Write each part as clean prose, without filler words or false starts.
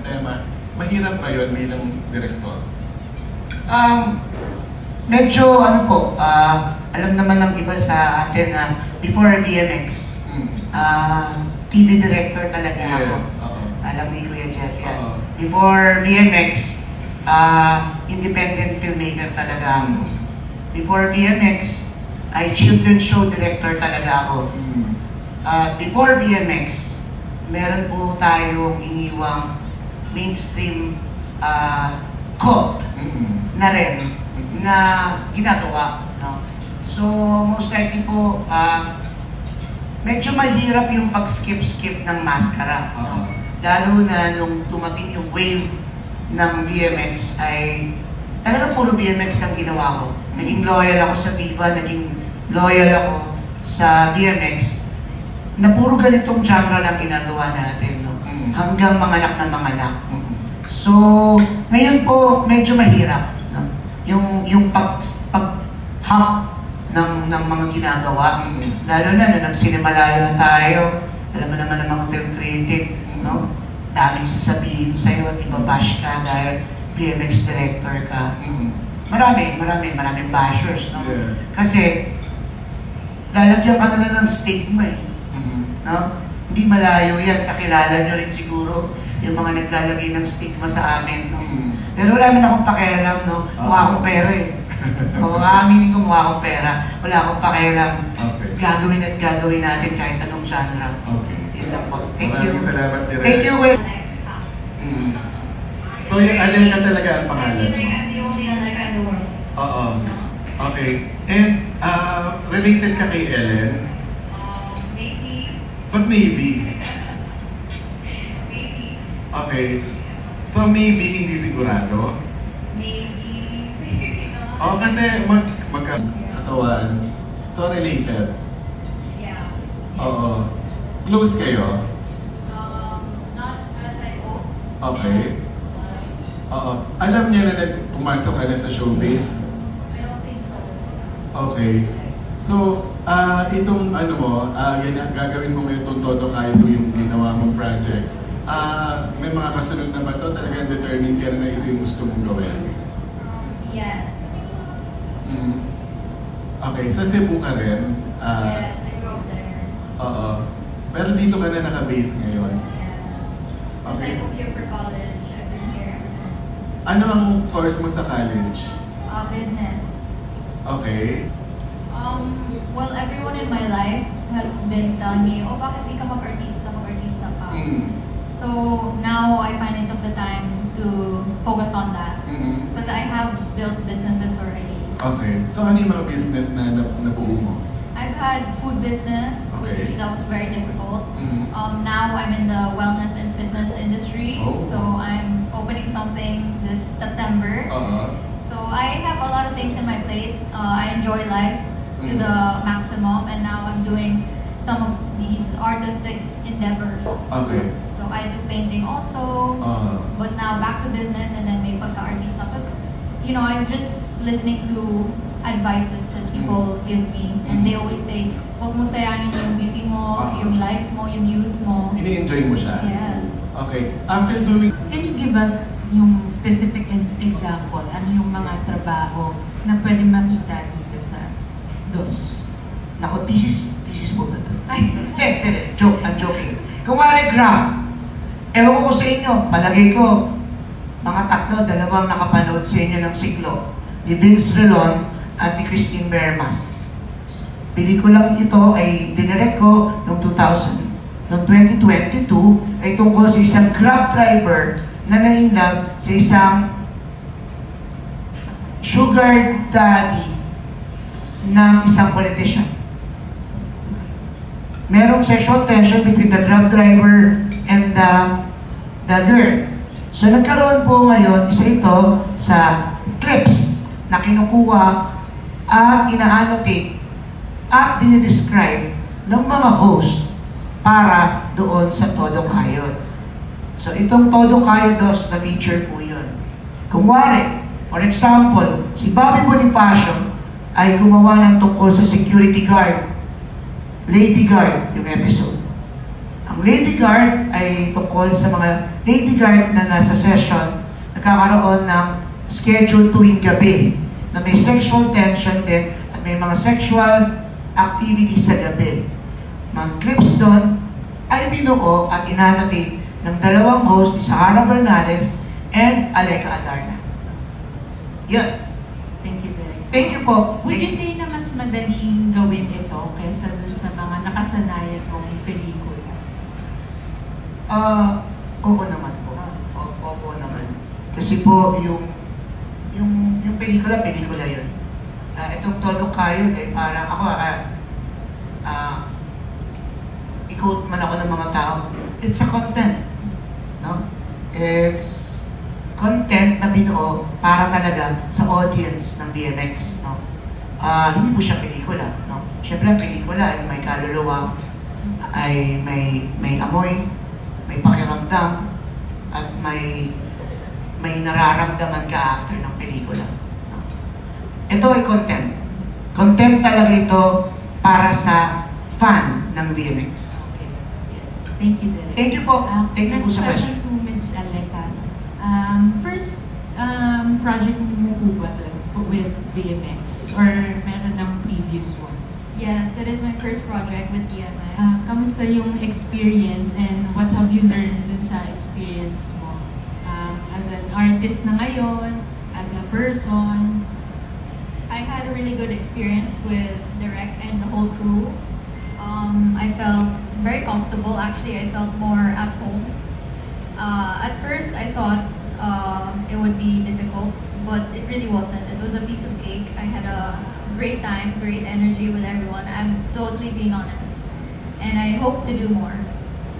tema. Mahirap ba yun bilang direktor? Medyo ano po, alam naman ng iba sa atin na before VMX, TV director talaga ako. Yes, oo. Alam ni Kuya Jeff yan. Oo. Before VMX, independent filmmaker talaga ako. Before VMX, ay children's show director talaga ako. Before VMX, meron po tayong iniwang mainstream cult na rin na ginagawa. No? So, most likely po, medyo mahirap yung pag-skip-skip ng maskara. No? Lalo na nung tumating yung wave ng VMX ay talagang puro VMX lang ginawa ko. Naging loyal ako sa Viva, naging loyal ako sa VMX na puro ganitong genre lang ginagawa natin. No? Hanggang manganak na manganak. So, ngayon po, medyo mahirap. No? Yung pag-hop ng mga ginagawa. Lalo na nung nagsinemalayo tayo, alam mo naman ng mga film critic, no? Daming sasabihin sa'yo at ibabash ka dahil VMX director ka. Maraming bashers, no? Yes. Kasi, lalagyan ka na ng stigma eh. No? Hindi malayo yan, kakilala nyo rin siguro yung mga naglalagay ng stigma sa amin, no? Pero wala naman akong pakialam, no? Mukha akong pera eh. O, aaminin ko mukha akong pera. Wala akong pakialam. Okay. Gagawin at gagawin natin kahit anong genre. Okay. Yun lang po. Thank you. Maraming salamat, Direk. Thank you, Will. So, yung Alen ka talaga ang pangalan mo? I'm the only Alec in the world. Oo. Okay. And, related ka kay Ellen? Maybe. But maybe. Maybe. Okay. So, maybe hindi sigurado? Maybe. Maybe not. Oo, kasi magkatawan. So, related. Yeah. Oo. Close kayo? Not as I hope. Okay. Oo. Alam niya na pumasok ka na sa showbiz? I don't think so. Okay. So, itong ano mo, gagawin mo ngayon itong todo kahit yung ginawa mong project. May mga kasunod na ba ito? Talagang determined ka na ito yung gusto mong gawin? Yes. Okay, sa Cebu ka rin? Yes, I grew up there. Oo. Pero dito ka na naka-base ngayon? Yes. Since Okay. I moved here for college, I've been here ever since. Ano ang course mo sa college? Business. Okay. Well, everyone in my life has been telling me, oh, bakit di ka mag-artista ka. So now I finally took the time to focus on that. Because I have built businesses already. Okay. So ano yung mga business na nabuo mo? I've had food business, Okay. which that was very difficult. Now I'm in the wellness and fitness industry. Oh. So I'm opening something this September. So I have a lot of things in my plate. I enjoy life to the maximum, and now I'm doing some of these artistic endeavors. Okay. So I do painting also, but now back to business and then may pagka-artista. Because, you know, I'm just listening to advices that people give me, and they always say, huwag mo sayangin yung beauty mo, yung life mo, yung youth mo. Ini-enjoy mo siya? Yes. Okay. After doing... Can you give us yung specific example? Ano yung mga trabaho na pwede makita dito sa DOS? Naku, this is po ba ito? Ay, Joke, I'm joking. Kung wala Grab, ewan ko sa inyo, palagay ko, mga dalawang nakapanood sa inyo ng Siglo, ni Vince Relon at ni Christine Bermas. Pelikulang ito ay dinirect ko noong 2000. Noong 2022 ay tungkol sa isang Grab driver na na-inlove sa isang sugar daddy ng isang politician. Merong sexual tension between the Grab driver and the girl. So nagkaroon po ngayon, isa ito sa clips na kinukuha at ina-annotate at dinidescribe ng mga host para doon sa Todo Kayod. So itong Todo Kayod DOS na feature po yun. Kunwari, for example, si Bobby Bonifacio ay gumawa ng tungkol sa security guard, Lady Guard yung episode. Ang Lady Guard ay tungkol sa mga lady guard na nasa session, nagkakaroon ng schedule tuwing gabi na may sexual tension din at may mga sexual activities sa gabi. Mga clips doon ay binuo at inannotate ng dalawang host, ni Sahara Bernales and Aleka Adarna. Yan. Thank you, Direk. Thank you po. Would you say na mas madaling gawin ito kaysa dun sa mga nakasanayan mong pelikula? Oo naman po. Opo naman. Kasi po, yung pelikula yun. Itong Todo Kayo, parang ako, i-quote man ako ng mga tao, it's a content. No? It's content na binuo para talaga sa audience ng BMX. No? Hindi po siya pelikula. No? Siyempre, ang pelikula ay may kaluluwa, ay may amoy, may pakiramdam, at may nararamdaman ka after ng pelikula. No? Ito ay content. Content talaga ito para sa fan ng BMX. Okay. Yes. Thank you, Direk. Thank you po. Thank you po Next sa question question. to Ms. Aleka. First project mo po ba with BMX? Or meron ng previous one? Yes, it is my first project with DMX. Kamusta yung experience and what have you learned dun sa experience mo? As an artist na ngayon, as a person? I had a really good experience with Direct and the whole crew. I felt very comfortable. Actually, I felt more at home. At first, I thought it would be difficult, but it really wasn't. It was a piece of cake. I had a great time, great energy with everyone. I'm totally being honest. And I hope to do more.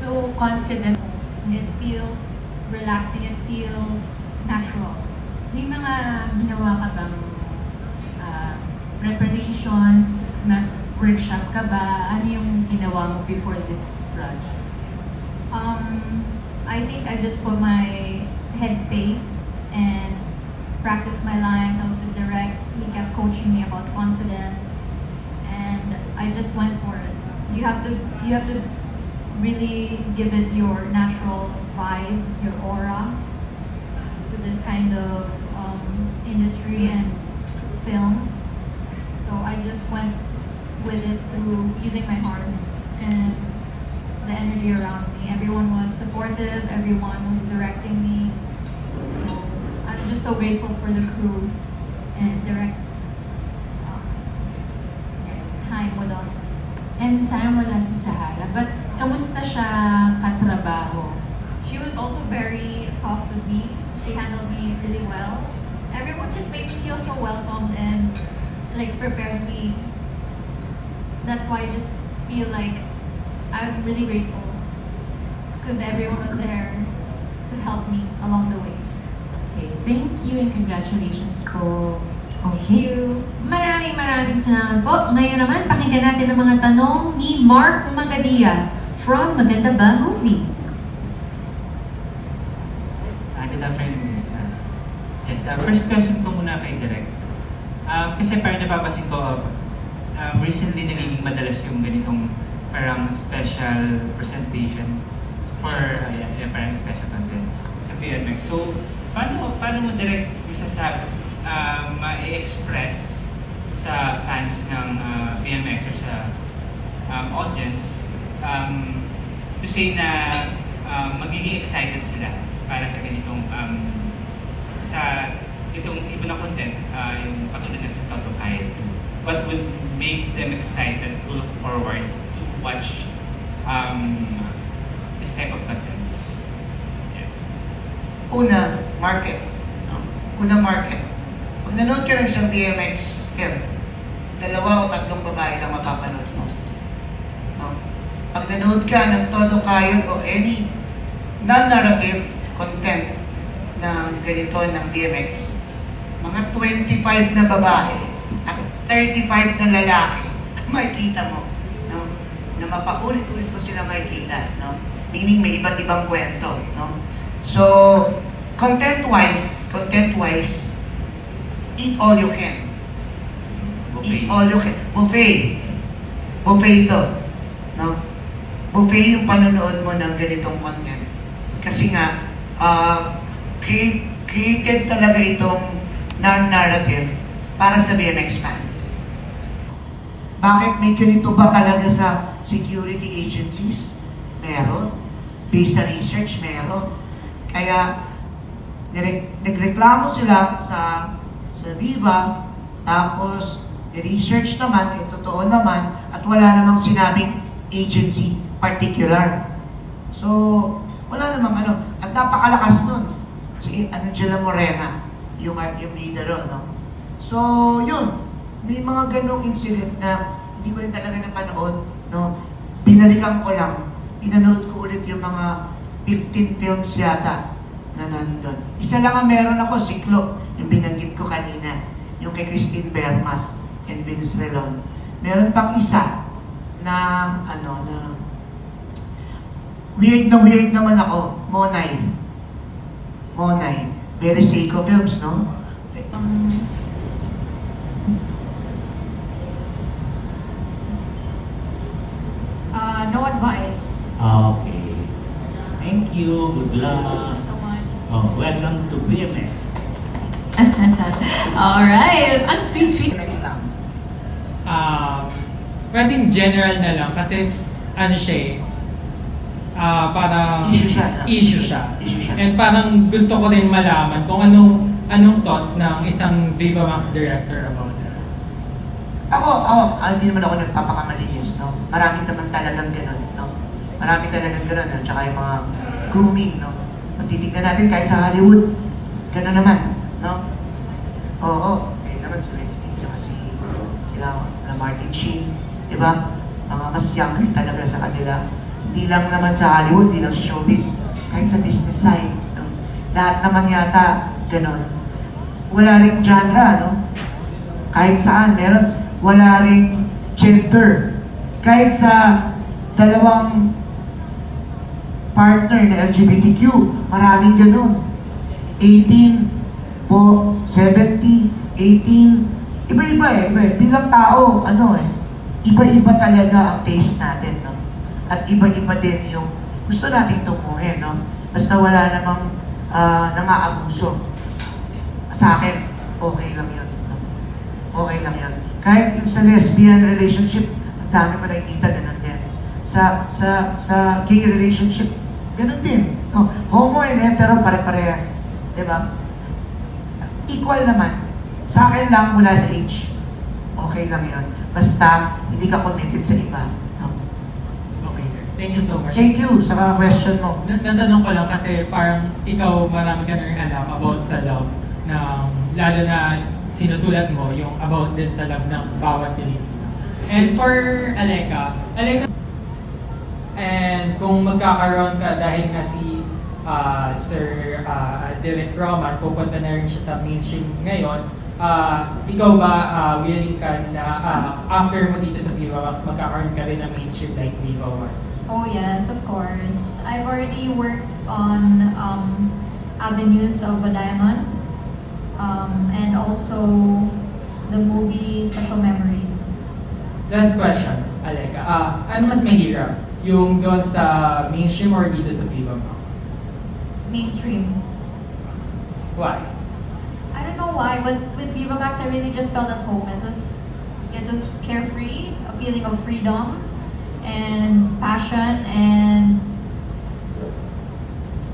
So, confident. It feels relaxing. It feels natural. May mga ginawa ka bang preparations, na workshop ka ba? Ano yung ginawa mo before this project? I think I just put my headspace and practiced my lines. I was with Direct. He kept coaching me about confidence, and I just went for it. You have to really give it your natural vibe, your aura to this kind of industry and film. So I just went with it through using my heart and the energy around me. Everyone was supportive, everyone was directing me. So I'm just so grateful for the crew and Direct's time with us. And sayang wala si Sahara, but kamusta siya katrabaho? She was also very soft with me. She handled me really well. Everyone just made me feel so welcomed and like prepared me. That's why I just feel like I'm really grateful because everyone was there to help me along the way. Okay, thank you and congratulations po. Thank Okay. you. Maraming salamat po. Ngayon naman, pakinggan natin ang mga tanong ni Mark Magadia from Maganda Ba Movie. Good afternoon, Miss Anna. Yes, first question ko muna kay Direk. Kasi parang napapansin ko, recently nagiging madalas yung ganitong parang special presentation for parang special content sa BMX. So, paano mo direct ma-express sa fans ng BMX or sa audience to say na magiging excited sila para sa ganitong sa itong tipo ng content, yung katulad ng sa Todo Kayo 2. What would make them excited to look forward to watch this type of contents? Yeah. Una, market. No? Una, market. Pag nanood ka ng isang BMX film, 2 o 3 babae lang mapapanood mo. No? Pag nanood ka ng Todo Kayo o any non-narrative content ng ganito ng BMX, mga 25 na babae at 35 na lalaki, makikita mo, no? Na mapaulit-ulit mo sila makikita, no? Meaning may iba't ibang kwento, no? So, content-wise, eat all you can. Eat all you can. Buffet. Buffet ito, no? Buffet yung panonood mo ng ganitong content. Kasi nga, created talaga itong narrative para sa BMX fans. Bakit may ganito ba talaga sa security agencies? Meron. Based sa research, meron. Kaya, nagreklamo sila sa Viva, tapos, research naman, totoo naman, at wala namang sinabing agency particular. So, wala namang ano. At napakalakas nun. Si Angela Morena, yung leader ron, no? So, yun. May mga ganong incident na hindi ko rin talaga napanood, no? Binalikan ko lang. Pinanood ko ulit yung mga 15 films yata na nandun. Isa lang ang meron ako, Siklo, yung binanggit ko kanina. Yung kay Christine Bermas and Vince Relon. Meron pang isa na, weird naman ako, Monay. Very Seiko Films, no? No advice. Okay. Thank you. Good Thank luck. you so much. Oh, welcome to BMX. Alright. Ang sweet. Next lang. Pwedeng general na lang kasi ano siya eh, parang Issue siya. issue siya. Issue siya. And parang gusto ko rin malaman kung anong thoughts ng isang Viva Max director about that. Hindi naman ako nagpapakamalinis, no? Marami naman talagang ganun, no? Marami talagang ganun, no? Tsaka yung mga grooming, no? Kung titignan natin kahit sa Hollywood, ganun naman, no? Oo. Eh naman si Winston, tsaka sila Martin Sheen, di ba? Mga mas young talaga sa kanila. Hindi lang naman sa Hollywood, hindi lang sa showbiz, kahit sa business side, no? Lahat naman yata, ganun. Wala ring genre, no? Kahit saan, wala ring gender. Kahit sa dalawang partner na LGBTQ, maraming ganun. 18 po, 70, 18, iba-iba eh. Bilang tao, iba-iba talaga ang taste natin, no? At iba-iba din yung gusto nating tunguhin, no? Basta wala namang nang-aabuso. Sa akin, okay lang yun. No? Okay lang yun. Kahit yung sa lesbian relationship, ang dami ko nakikita ganun din. Sa gay relationship, ganun din. No? Homo and hetero, pare-parehas. Diba? Equal naman. Sa akin lang, mula sa age, okay lang yun. Basta, hindi ka committed sa iba. No? Okay. Thank you so much. Thank you sa question mo. Natanong ko lang kasi parang ikaw marami ka nang alam about sa love lalo na sinusulat mo yung about din sa love ng bawat Pilipino. And for Aleka, and kung magkakaroon ka dahil nga si Sir Derek Roman, pupunta na rin siya sa mainstream ngayon, ikaw ba willing ka na after mo dito sa Viva Max, magkakaroon ka rin ng mainstream like Viva One? Oh yes, of course. I've already worked on Avenues of a Diamond, and also the movie Special Memories. Last question, Aleka. Ano mas mahirap? Yung doon sa mainstream or dito sa Viva Max? Mainstream. Why? I don't know why, but with Viva Max, I really just felt at home. It was carefree, a feeling of freedom and passion, and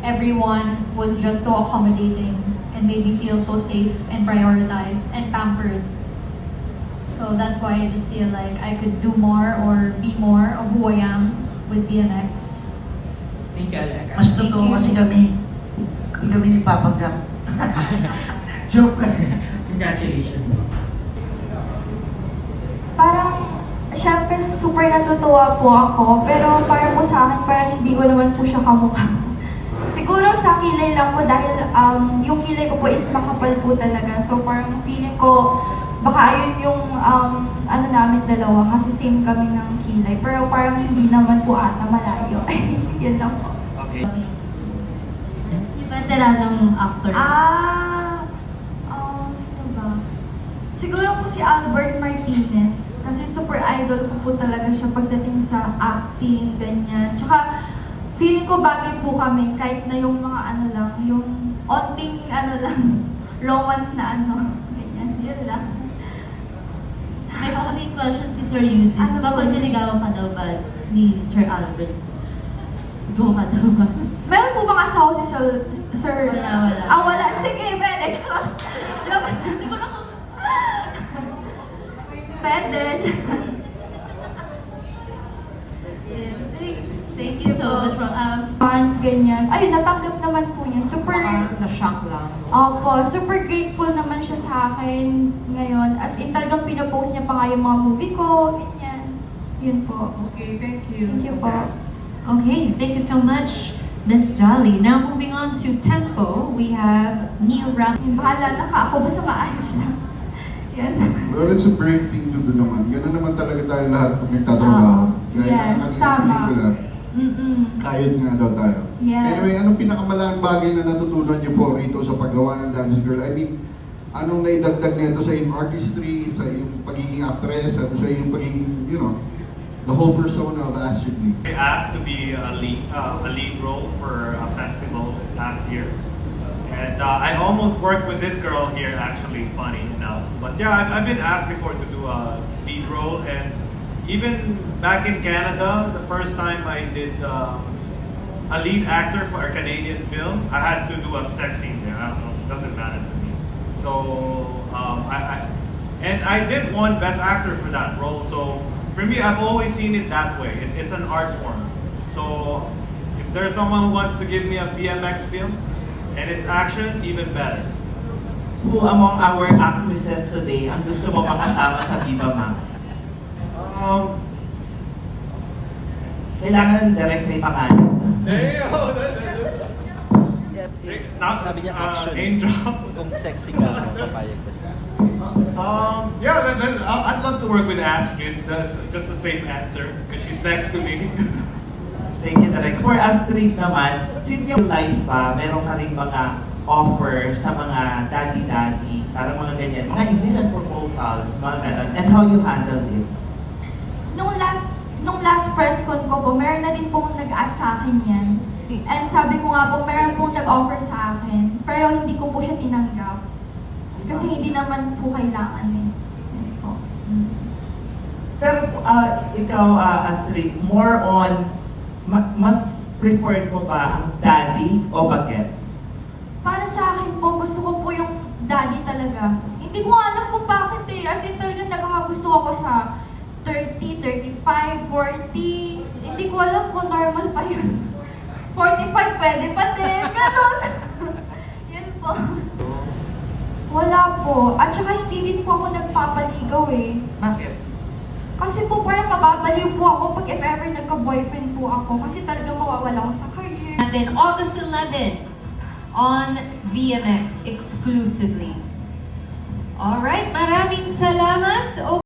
everyone was just so accommodating and made me feel so safe and prioritized and pampered. So that's why I just feel like I could do more or be more of who I am with BMX. Thank you, Aleka. Mas totoo kasi hindi kami ni Papanggap. Joke lang. Congratulations. Parang, syempre, super natutuwa po ako. Pero para po sa akin, parang hindi ko naman po siya kamukha. Siguro sa kilay lang po dahil yung kilay ko po is makapal po talaga. So parang feeling ko, baka ayun yung ano namin dalawa kasi same kami ng kilay. Pero parang hindi naman po ata malayo. Yun lang po. Okay. Yung veteranong actor. Sino ba? Siguro po si Albert Martinez. Kasi super idol ko po talaga siya pagdating sa acting, ganyan. Tsaka, feeling ko bagay po kami kahit na yung mga ano lang, yung onting ano lang, romance na ano, ganyan, yun lang. May following question si Sir Eugene. Ano ba? Kapag niligawan ka daw ba ni Sir Albert? Go ka daw ba? Meron po bang asawa si Sir? Wala. Ah, wala. Sige, pwede. Joke. Hindi ko na Pwede. Thank you so much for Fans, ganyan. Ay, natanggap naman po niya. Super, na-shock lang. opo, super grateful naman siya sa akin ngayon. As in, talagang pinopost niya pa nga yung mga movie ko, ganyan. Yun po. Okay, thank you. Thank you po. Okay, thank you so much, Miss Jolly. Now moving on to Tempo, we have Neil Ram. Bahala na ka ako, basta maayos lang. Yan. Well, it's a brave thing to do naman. Ganun naman talaga tayo lahat pag nagtatrabaho. Gaya Yes, ng kanina tama. pelikula, Mm-mm. kayod nga daw tayo. Yes. Anyway, anong pinakamalaking bagay na natutunan niyo po rito sa paggawa ng Dance Girl? I mean, anong naidagdag nito sa iyong artistry, sa iyong pagiging actress, at sa iyong pagiging, you know, the whole persona of Astrid Lee? I asked to be a lead role for a festival last year. And I almost worked with this girl here, actually, funny enough. But yeah, I've been asked before to do a lead role. And even back in Canada, the first time I did a lead actor for a Canadian film, I had to do a sex scene there. I don't know, it doesn't matter to me. So, I did won Best Actor for that role. So, for me, I've always seen it that way. It's an art form. So, if there's someone who wants to give me a BMX film, and it's action, even better. Who among our actresses today ang gusto mo makasama sa Viva Max? Kailangan direct may pangalan. Name drop. Kung sexy ka, papayag ko siya. I'd love to work with Astrid. That's just a safe answer because she's next to me. Thank you, Direk. For Astrid naman, since yung life pa, meron ka rin mga offer sa mga daddy-daddy, parang mga ganyan, mga indecent proposals, mga ganun, and how you handle it? Nung last press con ko po, meron na din pong nag-ask sa akin yan. And sabi ko nga po, meron pong nag-offer sa akin. Pero hindi ko po siya tinanggap. Kasi hindi naman po kailangan eh. Yan po. Pero ikaw, Astrid, more on, mas preferred mo ba ang daddy o bagets? Para sa akin po, gusto ko po yung daddy talaga. Hindi ko alam kung bakit eh. As in talagang nakakagusto ako sa 30, 35, 40. Hindi ko alam kung normal pa yun. 45 pwede pa din. Ganon. Yun po. Wala po. At saka hindi din po ako nagpapaligaw eh. Bakit? Kasi po parang mababaliw po ako pag if ever nagka-boyfriend po ako. Kasi talagang mawawala ako sa career. And then August 11 on VMX exclusively. Alright, maraming salamat.